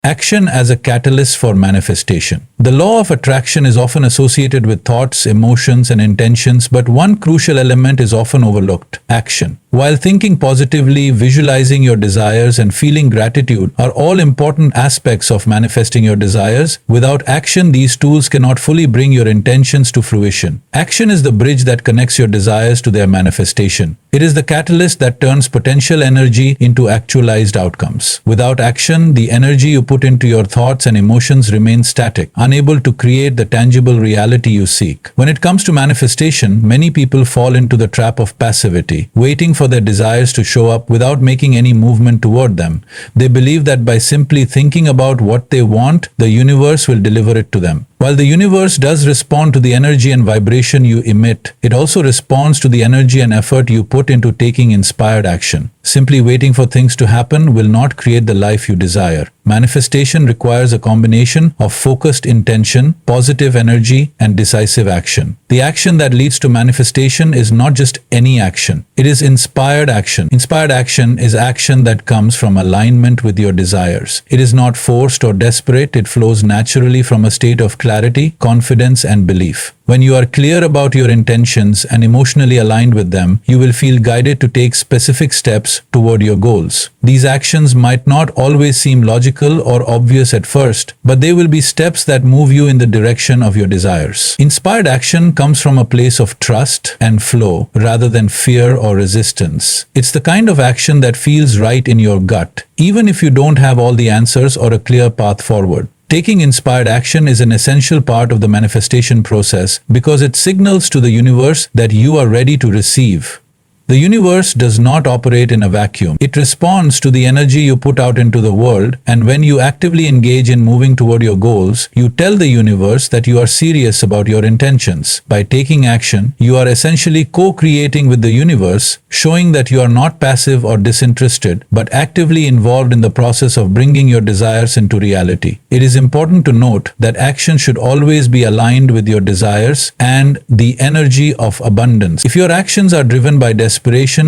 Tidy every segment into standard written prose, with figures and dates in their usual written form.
Action as a catalyst for manifestation. The law of attraction is often associated with thoughts, emotions, and intentions, but one crucial element is often overlooked: action. While thinking positively, visualizing your desires, and feeling gratitude are all important aspects of manifesting your desires, without action, these tools cannot fully bring your intentions to fruition. Action is the bridge that connects your desires to their manifestation. It is the catalyst that turns potential energy into actualized outcomes. Without action, the energy you put into your thoughts and emotions remains static, unable to create the tangible reality you seek. When it comes to manifestation, many people fall into the trap of passivity, waiting for their desires to show up without making any movement toward them. They believe that by simply thinking about what they want, the universe will deliver it to them. While the universe does respond to the energy and vibration you emit, it also responds to the energy and effort you put into taking inspired action. Simply waiting for things to happen will not create the life you desire. Manifestation requires a combination of focused intention, positive energy, and decisive action. The action that leads to manifestation is not just any action. It is inspired action. Inspired action is action that comes from alignment with your desires. It is not forced or desperate. It flows naturally from a state of clarity, confidence, and belief. When you are clear about your intentions and emotionally aligned with them, you will feel guided to take specific steps toward your goals. These actions might not always seem logical or obvious at first, but they will be steps that move you in the direction of your desires. Inspired action comes from a place of trust and flow rather than fear or resistance. It's the kind of action that feels right in your gut, even if you don't have all the answers or a clear path forward. Taking inspired action is an essential part of the manifestation process because it signals to the universe that you are ready to receive. The universe does not operate in a vacuum. It responds to the energy you put out into the world, and when you actively engage in moving toward your goals, you tell the universe that you are serious about your intentions. By taking action, you are essentially co-creating with the universe, showing that you are not passive or disinterested, but actively involved in the process of bringing your desires into reality. It is important to note that action should always be aligned with your desires and the energy of abundance. If your actions are driven by desperation,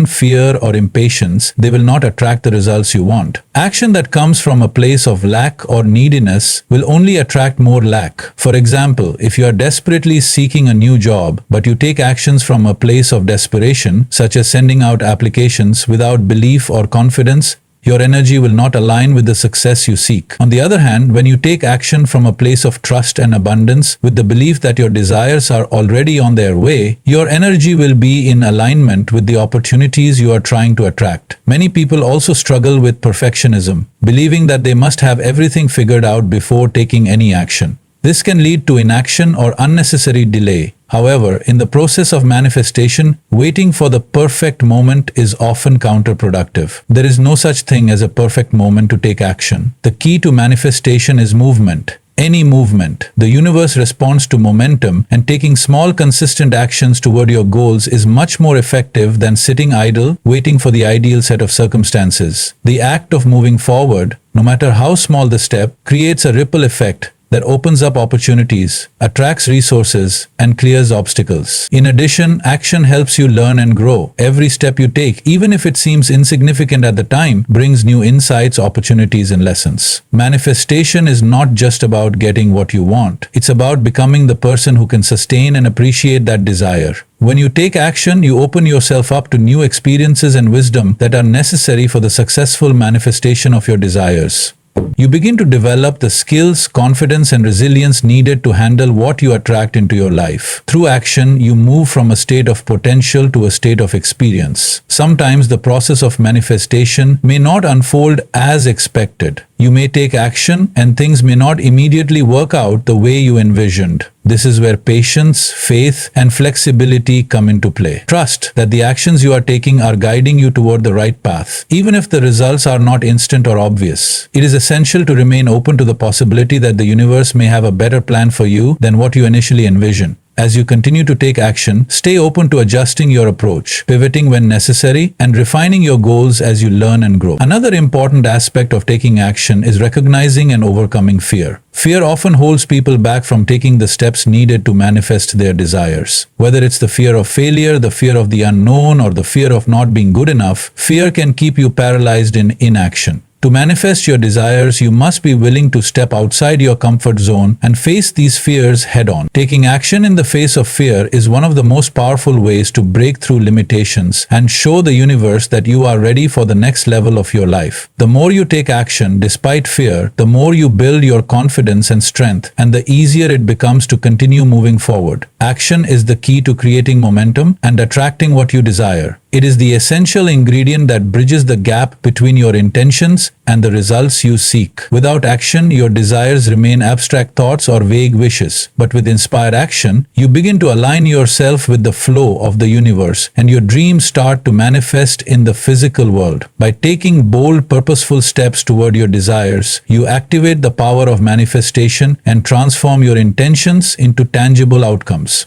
fear, or impatience, they will not attract the results you want. Action that comes from a place of lack or neediness will only attract more lack. For example, if you are desperately seeking a new job, but you take actions from a place of desperation, such as sending out applications without belief or confidence, your energy will not align with the success you seek. On the other hand, when you take action from a place of trust and abundance, with the belief that your desires are already on their way, your energy will be in alignment with the opportunities you are trying to attract. Many people also struggle with perfectionism, believing that they must have everything figured out before taking any action. This can lead to inaction or unnecessary delay. However, in the process of manifestation, waiting for the perfect moment is often counterproductive. There is no such thing as a perfect moment to take action. The key to manifestation is movement. Any movement. The universe responds to momentum, and taking small, consistent actions toward your goals is much more effective than sitting idle, waiting for the ideal set of circumstances. The act of moving forward, no matter how small the step, creates a ripple effect that opens up opportunities, attracts resources, and clears obstacles. In addition, action helps you learn and grow. Every step you take, even if it seems insignificant at the time, brings new insights, opportunities, and lessons. Manifestation is not just about getting what you want. It's about becoming the person who can sustain and appreciate that desire. When you take action, you open yourself up to new experiences and wisdom that are necessary for the successful manifestation of your desires. You begin to develop the skills, confidence, and resilience needed to handle what you attract into your life. Through action, you move from a state of potential to a state of experience. Sometimes the process of manifestation may not unfold as expected. You may take action and things may not immediately work out the way you envisioned. This is where patience, faith, and flexibility come into play. Trust that the actions you are taking are guiding you toward the right path, even if the results are not instant or obvious. It is essential to remain open to the possibility that the universe may have a better plan for you than what you initially envisioned. As you continue to take action, stay open to adjusting your approach, pivoting when necessary, and refining your goals as you learn and grow. Another important aspect of taking action is recognizing and overcoming fear. Fear often holds people back from taking the steps needed to manifest their desires. Whether it's the fear of failure, the fear of the unknown, or the fear of not being good enough, fear can keep you paralyzed in inaction. To manifest your desires, you must be willing to step outside your comfort zone and face these fears head-on. Taking action in the face of fear is one of the most powerful ways to break through limitations and show the universe that you are ready for the next level of your life. The more you take action despite fear, the more you build your confidence and strength, and the easier it becomes to continue moving forward. Action is the key to creating momentum and attracting what you desire. It is the essential ingredient that bridges the gap between your intentions and the results you seek. Without action, your desires remain abstract thoughts or vague wishes. But with inspired action, you begin to align yourself with the flow of the universe, and your dreams start to manifest in the physical world. By taking bold, purposeful steps toward your desires, you activate the power of manifestation and transform your intentions into tangible outcomes.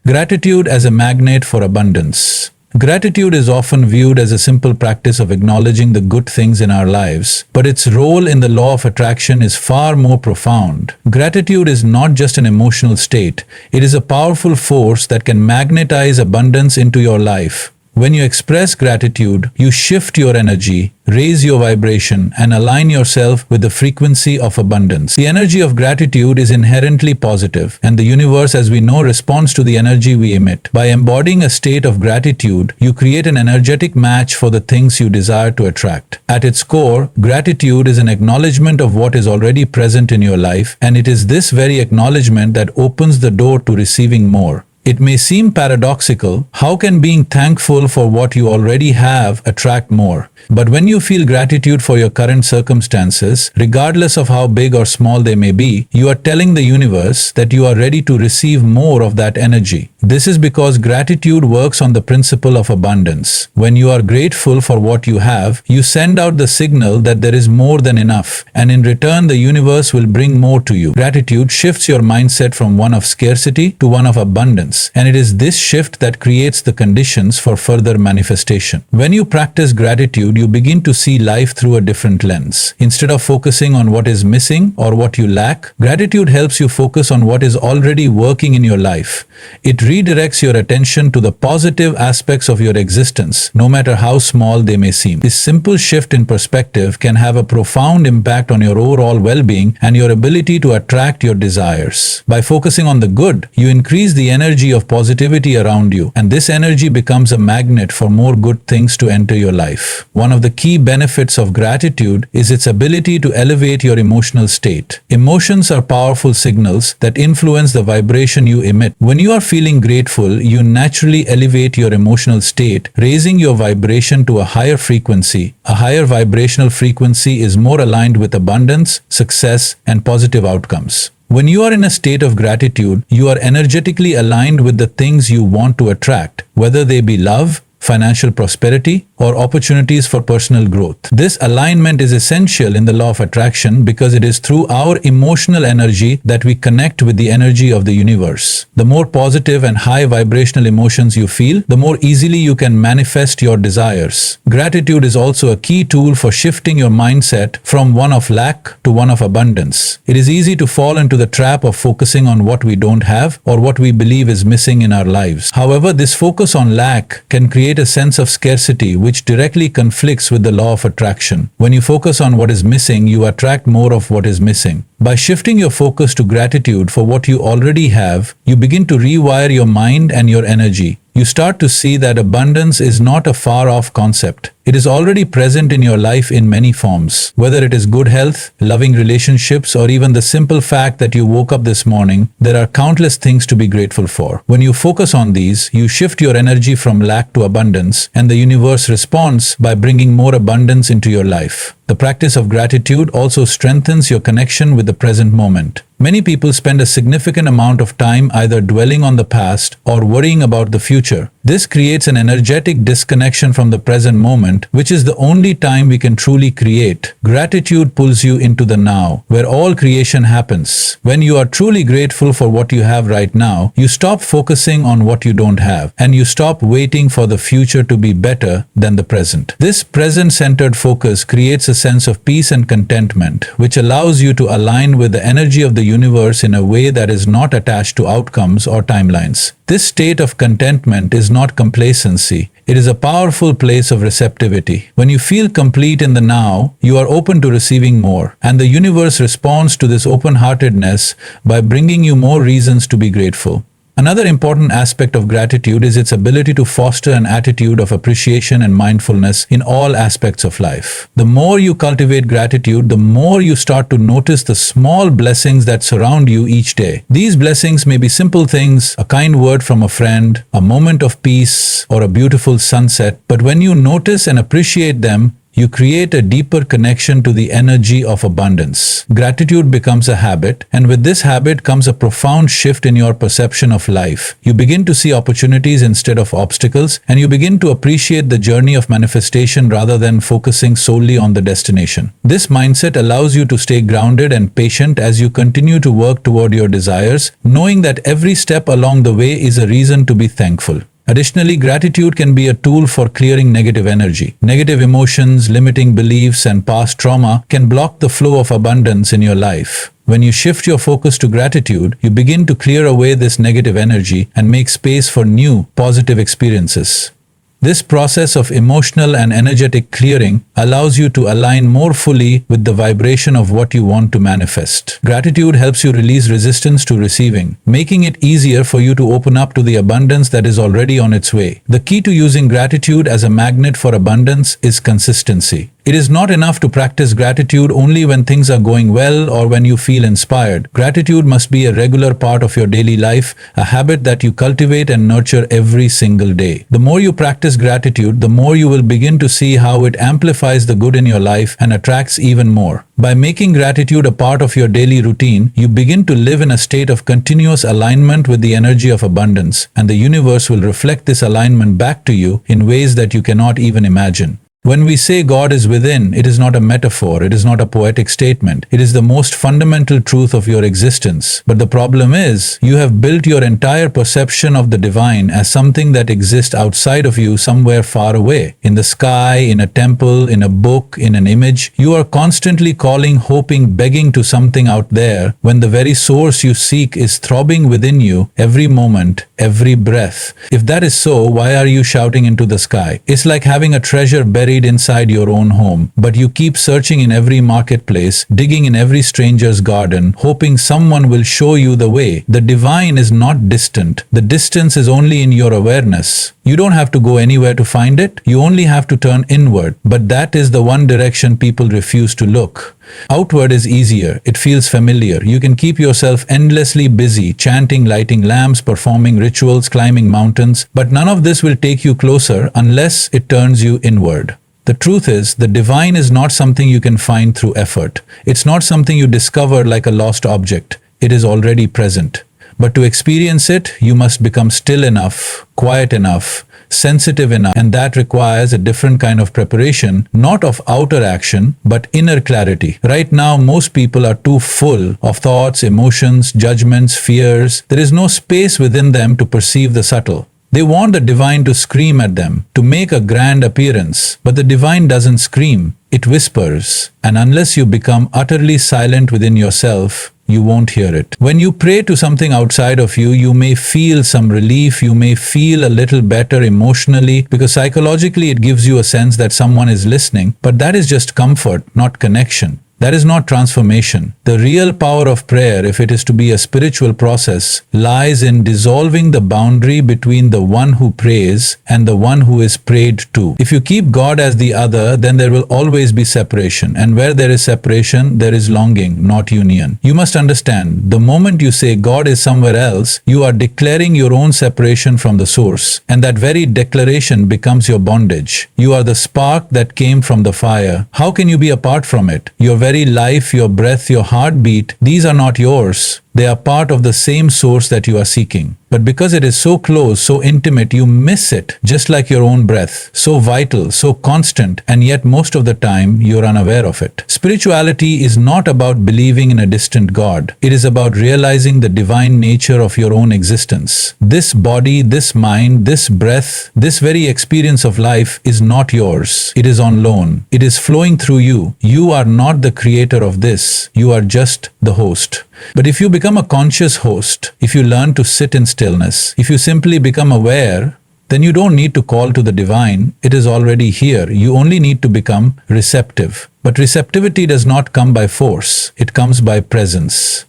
Gratitude as a magnet for abundance. Gratitude is often viewed as a simple practice of acknowledging the good things in our lives, but its role in the law of attraction is far more profound. Gratitude is not just an emotional state, it is a powerful force that can magnetize abundance into your life. When you express gratitude, you shift your energy, raise your vibration, and align yourself with the frequency of abundance. The energy of gratitude is inherently positive, and the universe, as we know, responds to the energy we emit. By embodying a state of gratitude, you create an energetic match for the things you desire to attract. At its core, gratitude is an acknowledgement of what is already present in your life, and it is this very acknowledgement that opens the door to receiving more. It may seem paradoxical. How can being thankful for what you already have attract more? But when you feel gratitude for your current circumstances, regardless of how big or small they may be, you are telling the universe that you are ready to receive more of that energy. This is because gratitude works on the principle of abundance. When you are grateful for what you have, you send out the signal that there is more than enough, and in return the universe will bring more to you. Gratitude shifts your mindset from one of scarcity to one of abundance. And it is this shift that creates the conditions for further manifestation. When you practice gratitude, you begin to see life through a different lens. Instead of focusing on what is missing or what you lack, gratitude helps you focus on what is already working in your life. It redirects your attention to the positive aspects of your existence, no matter how small they may seem. This simple shift in perspective can have a profound impact on your overall well-being and your ability to attract your desires. By focusing on the good, you increase the energy of positivity around you, and this energy becomes a magnet for more good things to enter your life. One of the key benefits of gratitude is its ability to elevate your emotional state. Emotions are powerful signals that influence the vibration you emit. When you are feeling grateful, you naturally elevate your emotional state, raising your vibration to a higher frequency. A higher vibrational frequency is more aligned with abundance, success, and positive outcomes. When you are in a state of gratitude, you are energetically aligned with the things you want to attract, whether they be love, financial prosperity, or opportunities for personal growth. This alignment is essential in the law of attraction because it is through our emotional energy that we connect with the energy of the universe. The more positive and high vibrational emotions you feel, the more easily you can manifest your desires. Gratitude is also a key tool for shifting your mindset from one of lack to one of abundance. It is easy to fall into the trap of focusing on what we don't have or what we believe is missing in our lives. However, this focus on lack can create a sense of scarcity which directly conflicts with the law of attraction. When you focus on what is missing, you attract more of what is missing. By shifting your focus to gratitude for what you already have, you begin to rewire your mind and your energy. You start to see that abundance is not a far-off concept. It is already present in your life in many forms. Whether it is good health, loving relationships, or even the simple fact that you woke up this morning, there are countless things to be grateful for. When you focus on these, you shift your energy from lack to abundance, and the universe responds by bringing more abundance into your life. The practice of gratitude also strengthens your connection with the present moment. Many people spend a significant amount of time either dwelling on the past or worrying about the future. This creates an energetic disconnection from the present moment, which is the only time we can truly create. Gratitude pulls you into the now, where all creation happens. When you are truly grateful for what you have right now, you stop focusing on what you don't have, and you stop waiting for the future to be better than the present. This present-centered focus creates a sense of peace and contentment, which allows you to align with the energy of the universe in a way that is not attached to outcomes or timelines. This state of contentment is not complacency. It is a powerful place of receptivity. When you feel complete in the now, you are open to receiving more, and the universe responds to this open-heartedness by bringing you more reasons to be grateful. Another important aspect of gratitude is its ability to foster an attitude of appreciation and mindfulness in all aspects of life. The more you cultivate gratitude, the more you start to notice the small blessings that surround you each day. These blessings may be simple things, a kind word from a friend, a moment of peace, or a beautiful sunset, but when you notice and appreciate them, you create a deeper connection to the energy of abundance. Gratitude becomes a habit, and with this habit comes a profound shift in your perception of life. You begin to see opportunities instead of obstacles, and you begin to appreciate the journey of manifestation rather than focusing solely on the destination. This mindset allows you to stay grounded and patient as you continue to work toward your desires, knowing that every step along the way is a reason to be thankful. Additionally, gratitude can be a tool for clearing negative energy. Negative emotions, limiting beliefs, and past trauma can block the flow of abundance in your life. When you shift your focus to gratitude, you begin to clear away this negative energy and make space for new, positive experiences. This process of emotional and energetic clearing allows you to align more fully with the vibration of what you want to manifest. Gratitude helps you release resistance to receiving, making it easier for you to open up to the abundance that is already on its way. The key to using gratitude as a magnet for abundance is consistency. It is not enough to practice gratitude only when things are going well or when you feel inspired. Gratitude must be a regular part of your daily life, a habit that you cultivate and nurture every single day. The more you practice gratitude, the more you will begin to see how it amplifies the good in your life and attracts even more. By making gratitude a part of your daily routine, you begin to live in a state of continuous alignment with the energy of abundance, and the universe will reflect this alignment back to you in ways that you cannot even imagine. When we say God is within, it is not a metaphor, it is not a poetic statement. It is the most fundamental truth of your existence. But the problem is, you have built your entire perception of the divine as something that exists outside of you somewhere far away. In the sky, in a temple, in a book, in an image. You are constantly calling, hoping, begging to something out there when the very source you seek is throbbing within you every moment, every breath. If that is so, why are you shouting into the sky? It's like having a treasure buried inside your own home, but you keep searching in every marketplace, digging in every stranger's garden, hoping someone will show you the way. The divine is not distant. The distance is only in your awareness. You don't have to go anywhere to find it. You only have to turn inward. But that is the one direction people refuse to look. Outward is easier. It feels familiar. You can keep yourself endlessly busy, chanting, lighting lamps, performing rituals, climbing mountains, but none of this will take you closer unless it turns you inward. The truth is, the divine is not something you can find through effort. It's not something you discover like a lost object. It is already present. But to experience it, you must become still enough, quiet enough, sensitive enough, and that requires a different kind of preparation, not of outer action, but inner clarity. Right now, most people are too full of thoughts, emotions, judgments, fears. There is no space within them to perceive the subtle. They want the divine to scream at them, to make a grand appearance. But the divine doesn't scream, it whispers. And unless you become utterly silent within yourself, you won't hear it. When you pray to something outside of you, you may feel some relief, you may feel a little better emotionally, because psychologically it gives you a sense that someone is listening, but that is just comfort, not connection. That is not transformation. The real power of prayer, if it is to be a spiritual process, lies in dissolving the boundary between the one who prays and the one who is prayed to. If you keep God as the other, then there will always be separation. And where there is separation, there is longing, not union. You must understand, the moment you say God is somewhere else, you are declaring your own separation from the source. And that very declaration becomes your bondage. You are the spark that came from the fire. How can you be apart from it? Your very life, your breath, your heartbeat, these are not yours. They are part of the same source that you are seeking. But because it is so close, so intimate, you miss it, just like your own breath. So vital, so constant, and yet most of the time, you're unaware of it. Spirituality is not about believing in a distant God. It is about realizing the divine nature of your own existence. This body, this mind, this breath, this very experience of life is not yours. It is on loan. It is flowing through you. You are not the creator of this. You are just the host. But if you become a conscious host, if you learn to sit in stillness, if you simply become aware, then you don't need to call to the divine. It is already here. You only need to become receptive. But receptivity does not come by force. It comes by presence.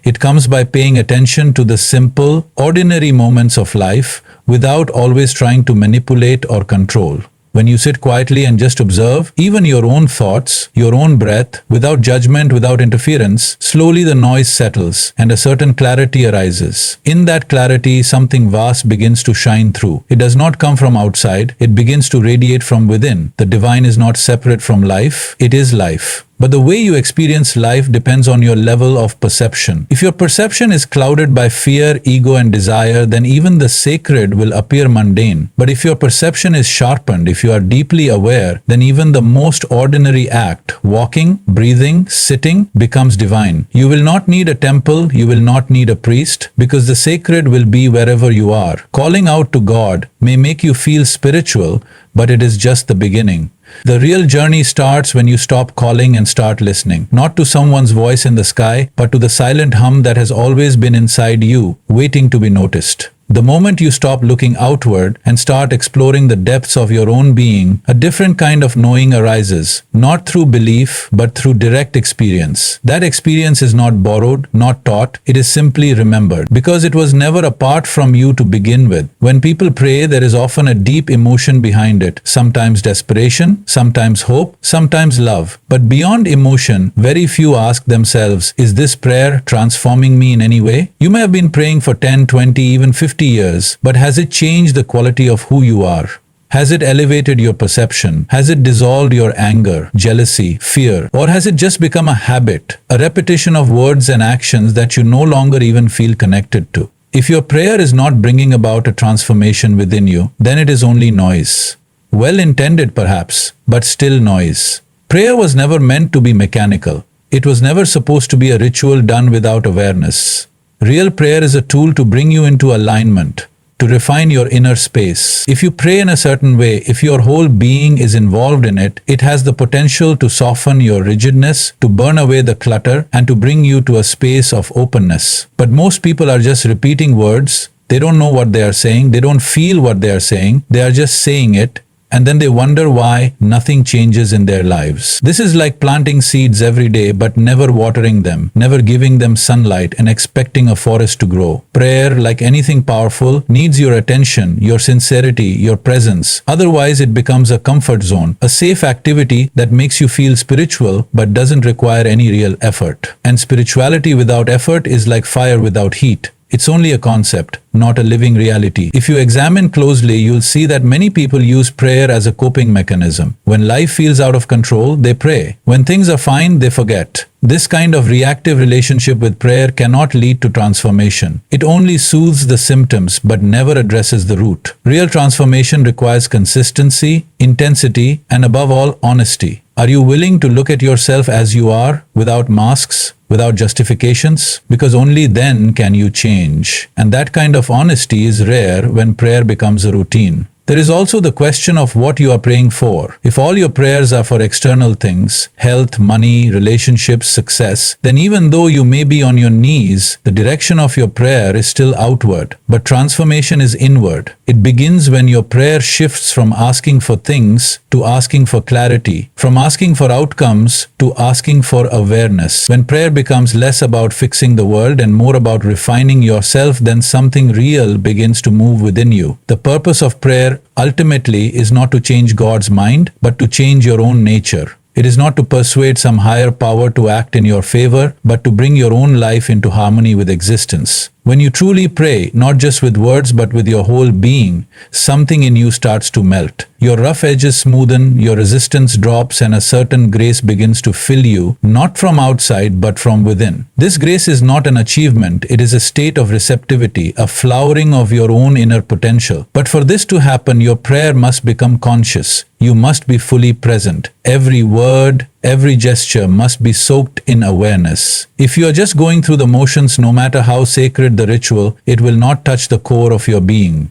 It comes by paying attention to the simple, ordinary moments of life without always trying to manipulate or control. When you sit quietly and just observe, even your own thoughts, your own breath, without judgment, without interference, slowly the noise settles and a certain clarity arises. In that clarity, something vast begins to shine through. It does not come from outside, it begins to radiate from within. The divine is not separate from life, it is life. But the way you experience life depends on your level of perception. If your perception is clouded by fear, ego, and desire, then even the sacred will appear mundane. But if your perception is sharpened, if you are deeply aware, then even the most ordinary act, walking, breathing, sitting, becomes divine. You will not need a temple, you will not need a priest, because the sacred will be wherever you are. Calling out to God may make you feel spiritual, but it is just the beginning. The real journey starts when you stop calling and start listening, not to someone's voice in the sky, but to the silent hum that has always been inside you, waiting to be noticed. The moment you stop looking outward and start exploring the depths of your own being, a different kind of knowing arises, not through belief, but through direct experience. That experience is not borrowed, not taught, it is simply remembered, because it was never apart from you to begin with. When people pray, there is often a deep emotion behind it, sometimes desperation, sometimes hope, sometimes love. But beyond emotion, very few ask themselves, is this prayer transforming me in any way? You may have been praying for 10, 20, even 50 years, but has it changed the quality of who you are? Has it elevated your perception? Has it dissolved your anger, jealousy, fear? Or has it just become a habit, a repetition of words and actions that you no longer even feel connected to? If your prayer is not bringing about a transformation within you, then it is only noise. Well intended perhaps, but still noise. Prayer was never meant to be mechanical. It was never supposed to be a ritual done without awareness. Real prayer is a tool to bring you into alignment, to refine your inner space. If you pray in a certain way, if your whole being is involved in it, it has the potential to soften your rigidness, to burn away the clutter, and to bring you to a space of openness. But most people are just repeating words. They don't know what they are saying. They don't feel what they are saying. They are just saying it. And then they wonder why nothing changes in their lives. This is like planting seeds every day but never watering them, never giving them sunlight and expecting a forest to grow. Prayer, like anything powerful, needs your attention, your sincerity, your presence. Otherwise, it becomes a comfort zone, a safe activity that makes you feel spiritual but doesn't require any real effort. And spirituality without effort is like fire without heat. It's only a concept, not a living reality. If you examine closely, you'll see that many people use prayer as a coping mechanism. When life feels out of control, they pray. When things are fine, they forget. This kind of reactive relationship with prayer cannot lead to transformation. It only soothes the symptoms but never addresses the root. Real transformation requires consistency, intensity, and above all, honesty. Are you willing to look at yourself as you are, without masks, without justifications? Because only then can you change. And that kind of honesty is rare when prayer becomes a routine. There is also the question of what you are praying for. If all your prayers are for external things, health, money, relationships, success, then even though you may be on your knees, the direction of your prayer is still outward. But transformation is inward. It begins when your prayer shifts from asking for things to asking for clarity, from asking for outcomes to asking for awareness. When prayer becomes less about fixing the world and more about refining yourself, then something real begins to move within you. The purpose of prayer ultimately is not to change God's mind, but to change your own nature. It is not to persuade some higher power to act in your favor, but to bring your own life into harmony with existence. When you truly pray, not just with words but with your whole being, something in you starts to melt. Your rough edges smoothen, your resistance drops, and a certain grace begins to fill you, not from outside but from within. This grace is not an achievement, it is a state of receptivity, a flowering of your own inner potential. But for this to happen, your prayer must become conscious. You must be fully present. Every word, every gesture must be soaked in awareness. If you are just going through the motions, no matter how sacred the ritual, it will not touch the core of your being.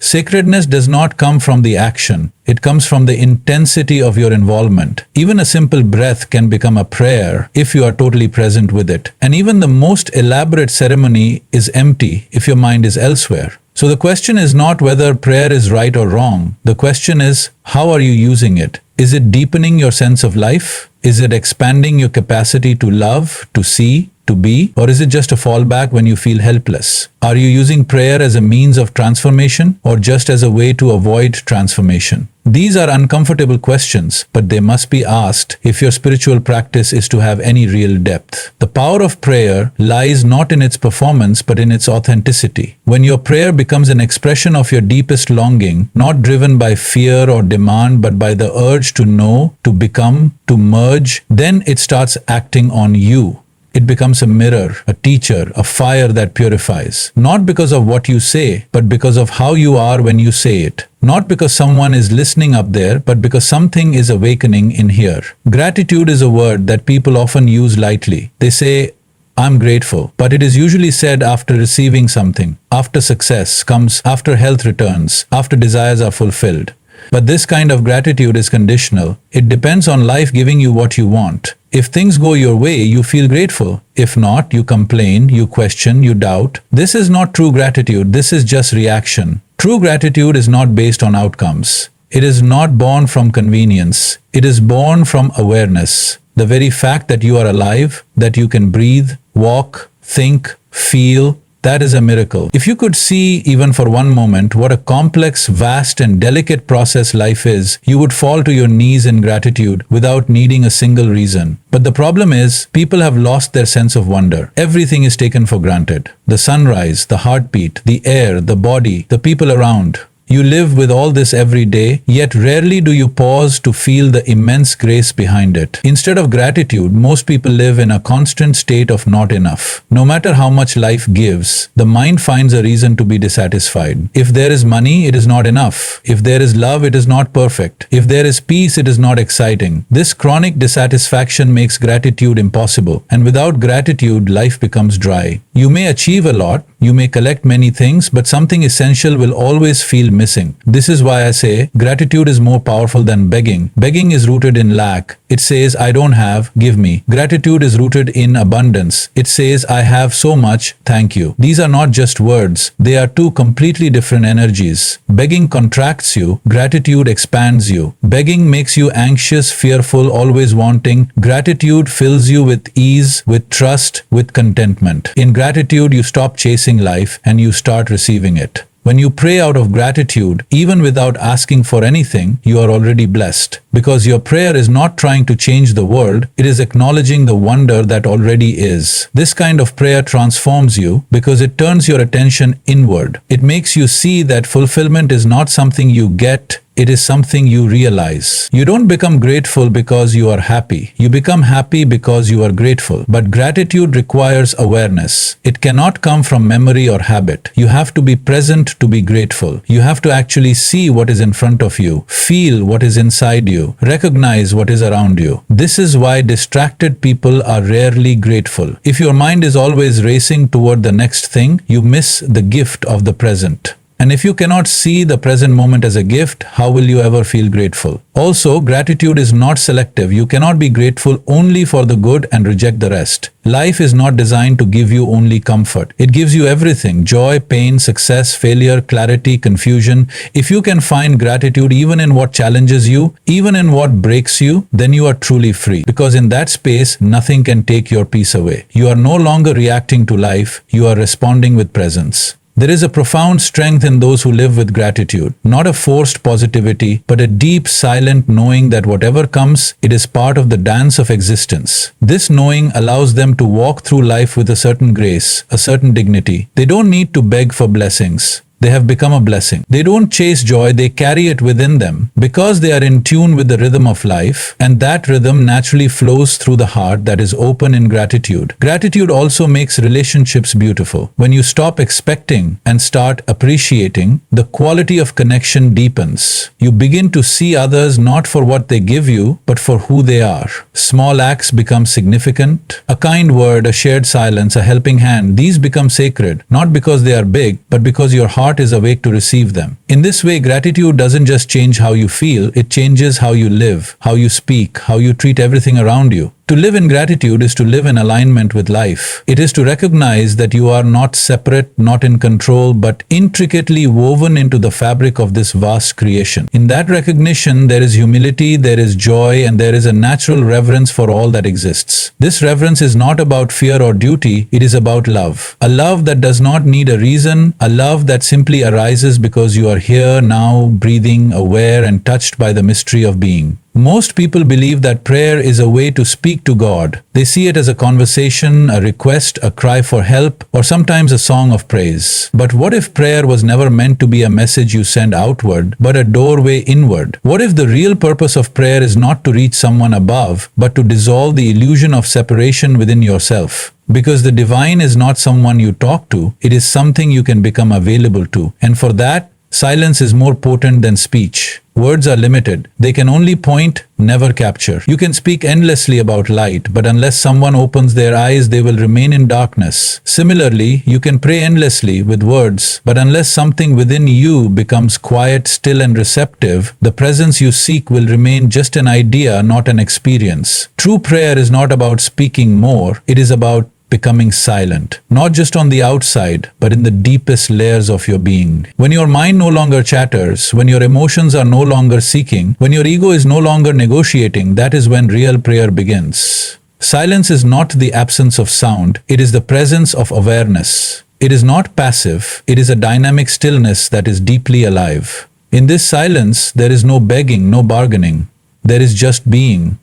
Sacredness does not come from the action. It comes from the intensity of your involvement. Even a simple breath can become a prayer if you are totally present with it. And even the most elaborate ceremony is empty if your mind is elsewhere. So the question is not whether prayer is right or wrong. The question is, how are you using it? Is it deepening your sense of life? Is it expanding your capacity to love, to see, to be? Or is it just a fallback when you feel helpless? Are you using prayer as a means of transformation or just as a way to avoid transformation? These are uncomfortable questions, but they must be asked if your spiritual practice is to have any real depth. The power of prayer lies not in its performance, but in its authenticity. When your prayer becomes an expression of your deepest longing, not driven by fear or demand, but by the urge to know, to become, to merge, then it starts acting on you. It becomes a mirror, a teacher, a fire that purifies. Not because of what you say, but because of how you are when you say it. Not because someone is listening up there, but because something is awakening in here. Gratitude is a word that people often use lightly. They say, I'm grateful, but it is usually said after receiving something, after success comes, after health returns, after desires are fulfilled. But this kind of gratitude is conditional. It depends on life giving you what you want. If things go your way, you feel grateful. If not, you complain, you question, you doubt. This is not true gratitude. This is just reaction. True gratitude is not based on outcomes. It is not born from convenience. It is born from awareness. The very fact that you are alive, that you can breathe, walk, think, feel, that is a miracle. If you could see even for one moment what a complex, vast and delicate process life is, you would fall to your knees in gratitude without needing a single reason. But the problem is, people have lost their sense of wonder. Everything is taken for granted. The sunrise, the heartbeat, the air, the body, the people around. You live with all this every day, yet rarely do you pause to feel the immense grace behind it. Instead of gratitude, most people live in a constant state of not enough. No matter how much life gives, the mind finds a reason to be dissatisfied. If there is money, it is not enough. If there is love, it is not perfect. If there is peace, it is not exciting. This chronic dissatisfaction makes gratitude impossible. And without gratitude, life becomes dry. You may achieve a lot, you may collect many things, but something essential will always feel missing. This is why I say gratitude is more powerful than begging. Begging is rooted in lack. It says, I don't have, give me. Gratitude is rooted in abundance. It says, I have so much, thank you. These are not just words. They are two completely different energies. Begging contracts you. Gratitude expands you. Begging makes you anxious, fearful, always wanting. Gratitude fills you with ease, with trust, with contentment. In gratitude, you stop chasing life and you start receiving it. When you pray out of gratitude, even without asking for anything, you are already blessed. Because your prayer is not trying to change the world, it is acknowledging the wonder that already is. This kind of prayer transforms you because it turns your attention inward. It makes you see that fulfillment is not something you get, it is something you realize. You don't become grateful because you are happy. You become happy because you are grateful. But gratitude requires awareness. It cannot come from memory or habit. You have to be present to be grateful. You have to actually see what is in front of you, feel what is inside you, recognize what is around you. This is why distracted people are rarely grateful. If your mind is always racing toward the next thing, you miss the gift of the present. And if you cannot see the present moment as a gift, how will you ever feel grateful? Also, gratitude is not selective. You cannot be grateful only for the good and reject the rest. Life is not designed to give you only comfort. It gives you everything: joy, pain, success, failure, clarity, confusion. If you can find gratitude even in what challenges you, even in what breaks you, then you are truly free. Because in that space, nothing can take your peace away. You are no longer reacting to life. You are responding with presence. There is a profound strength in those who live with gratitude, not a forced positivity, but a deep, silent knowing that whatever comes, it is part of the dance of existence. This knowing allows them to walk through life with a certain grace, a certain dignity. They don't need to beg for blessings. They have become a blessing. They don't chase joy, they carry it within them because they are in tune with the rhythm of life, and that rhythm naturally flows through the heart that is open in gratitude. Gratitude also makes relationships beautiful. When you stop expecting and start appreciating, the quality of connection deepens. You begin to see others not for what they give you, but for who they are. Small acts become significant. A kind word, a shared silence, a helping hand, these become sacred, not because they are big, but because your heart heart is awake to receive them. In this way, gratitude doesn't just change how you feel, it changes how you live, how you speak, how you treat everything around you. To live in gratitude is to live in alignment with life. It is to recognize that you are not separate, not in control, but intricately woven into the fabric of this vast creation. In that recognition, there is humility, there is joy, and there is a natural reverence for all that exists. This reverence is not about fear or duty, it is about love. A love that does not need a reason, a love that simply arises because you are here, now, breathing, aware, and touched by the mystery of being. Most people believe that prayer is a way to speak to God. They see it as a conversation, a request, a cry for help, or sometimes a song of praise. But what if prayer was never meant to be a message you send outward, but a doorway inward? What if the real purpose of prayer is not to reach someone above, but to dissolve the illusion of separation within yourself? Because the divine is not someone you talk to, it is something you can become available to. And for that, silence is more potent than speech. Words are limited. They can only point, never capture. You can speak endlessly about light, but unless someone opens their eyes, they will remain in darkness. Similarly, you can pray endlessly with words, but unless something within you becomes quiet, still, and receptive, the presence you seek will remain just an idea, not an experience. True prayer is not about speaking more, it is about becoming silent, not just on the outside, but in the deepest layers of your being. When your mind no longer chatters, when your emotions are no longer seeking, when your ego is no longer negotiating, that is when real prayer begins. Silence is not the absence of sound, it is the presence of awareness. It is not passive, it is a dynamic stillness that is deeply alive. In this silence, there is no begging, no bargaining. There is just being.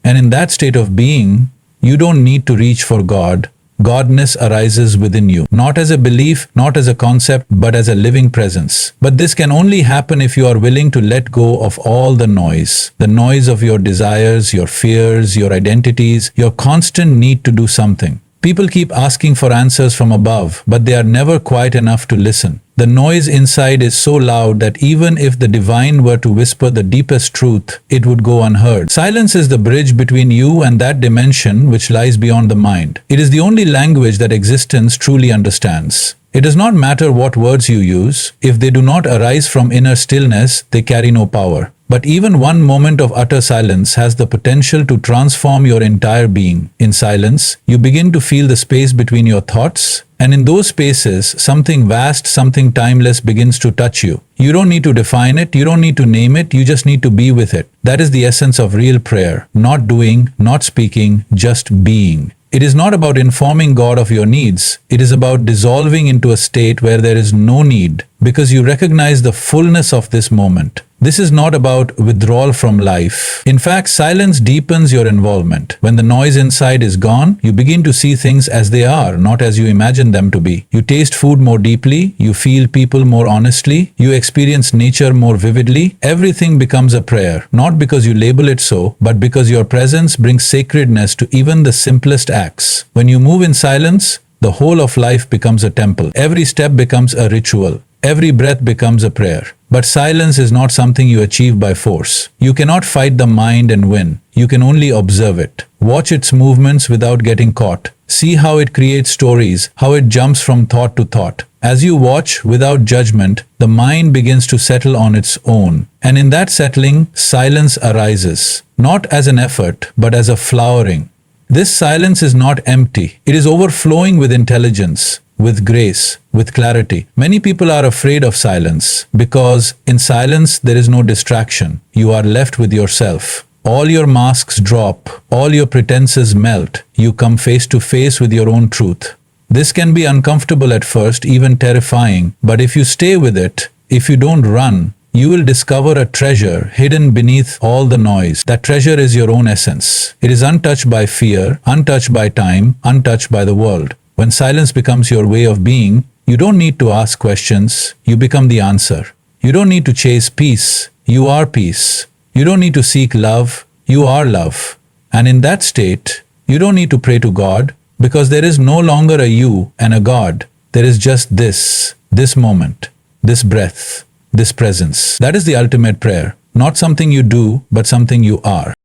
And in that state of being, you don't need to reach for God. Godness arises within you, not as a belief, not as a concept, but as a living presence. But this can only happen if you are willing to let go of all the noise of your desires, your fears, your identities, your constant need to do something. People keep asking for answers from above, but they are never quiet enough to listen. The noise inside is so loud that even if the divine were to whisper the deepest truth, it would go unheard. Silence is the bridge between you and that dimension which lies beyond the mind. It is the only language that existence truly understands. It does not matter what words you use. If they do not arise from inner stillness, they carry no power. But even one moment of utter silence has the potential to transform your entire being. In silence, you begin to feel the space between your thoughts, and in those spaces, something vast, something timeless begins to touch you. You don't need to define it, you don't need to name it, you just need to be with it. That is the essence of real prayer. Not doing, not speaking, just being. It is not about informing God of your needs. It is about dissolving into a state where there is no need, because you recognize the fullness of this moment. This is not about withdrawal from life. In fact, silence deepens your involvement. When the noise inside is gone, you begin to see things as they are, not as you imagine them to be. You taste food more deeply, you feel people more honestly, you experience nature more vividly. Everything becomes a prayer, not because you label it so, but because your presence brings sacredness to even the simplest acts. When you move in silence, the whole of life becomes a temple. Every step becomes a ritual. Every breath becomes a prayer. But silence is not something you achieve by force. You cannot fight the mind and win. You can only observe it. Watch its movements without getting caught. See how it creates stories, how it jumps from thought to thought. As you watch without judgment, the mind begins to settle on its own. And in that settling, silence arises. Not as an effort, but as a flowering. This silence is not empty. It is overflowing with intelligence, with grace, with clarity. Many people are afraid of silence because in silence there is no distraction. You are left with yourself. All your masks drop, all your pretenses melt. You come face to face with your own truth. This can be uncomfortable at first, even terrifying, but if you stay with it, if you don't run, you will discover a treasure hidden beneath all the noise. That treasure is your own essence. It is untouched by fear, untouched by time, untouched by the world. When silence becomes your way of being, you don't need to ask questions, you become the answer. You don't need to chase peace, you are peace. You don't need to seek love, you are love. And in that state, you don't need to pray to God, because there is no longer a you and a God. There is just this moment, this breath, this presence. That is the ultimate prayer. Not something you do, but something you are.